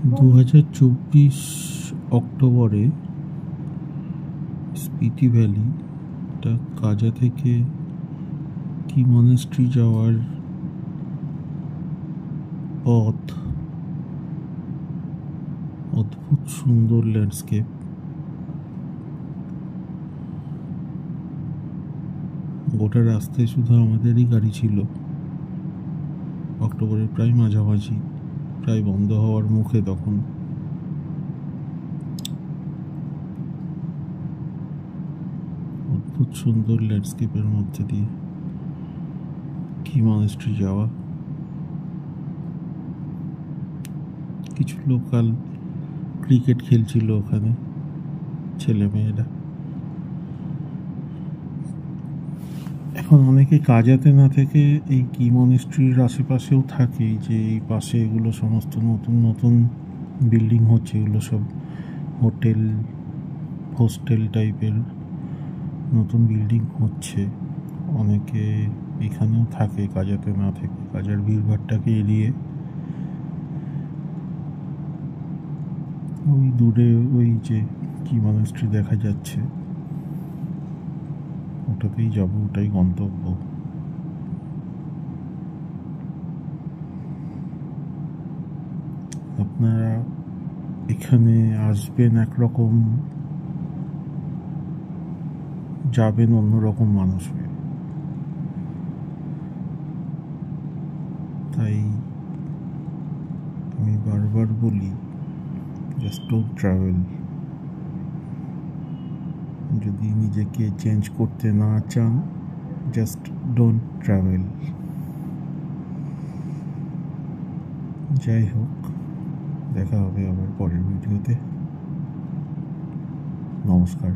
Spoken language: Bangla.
2024 অক্টোবরে স্পিতি ভ্যালি, এটা কাজা থেকে কি মনেস্ট্রি যাওয়ার পথ। অদ্ভুত সুন্দর ল্যান্ডস্কেপ। গোটা রাস্তায় শুধু আমাদেরই গাড়ি ছিল। অক্টোবরের প্রায় মাঝামাঝি, প্রায় বন্ধ হওয়ার মুখে তখন। অদ্ভুত সুন্দর ল্যান্ডস্কেপের মধ্যে দিয়ে কি মনেস্ট্রি যাওয়া। কিছু লোকাল ক্রিকেট খেলছিল ওখানে ছেলেমেয়েরা। এখন অনেকে কাজাতে না থেকে এই কি মনেস্ট্রির আশেপাশেও থাকে, যে এই পাশে এগুলো সমস্ত নতুন নতুন বিল্ডিং হচ্ছে। এগুলো সব হোটেল, হোস্টেল টাইপের নতুন বিল্ডিং হচ্ছে। অনেকে এখানেও থাকে কাজাতে না থেকে, কাজার ভিড়ভাড়টাকে এড়িয়ে। ওই দূরে ওই যে কি মনেস্ট্রি দেখা যাচ্ছে, ওটাতেই যাবো, ওটাই গন্তব্য। আপনারা এখানে আসবেন একরকম, যাবেন অন্যরকম মানুষ হয়ে। তাই আমি বারবার বলি, জাস্ট ডোন্ট ট্রাভেল। যদি নিজেকে চেঞ্জ করতে না চান, জাস্ট ডোন্ট ট্রাভেল। যাই হোক, দেখা হবে আবার পরের ভিডিওতে। নমস্কার।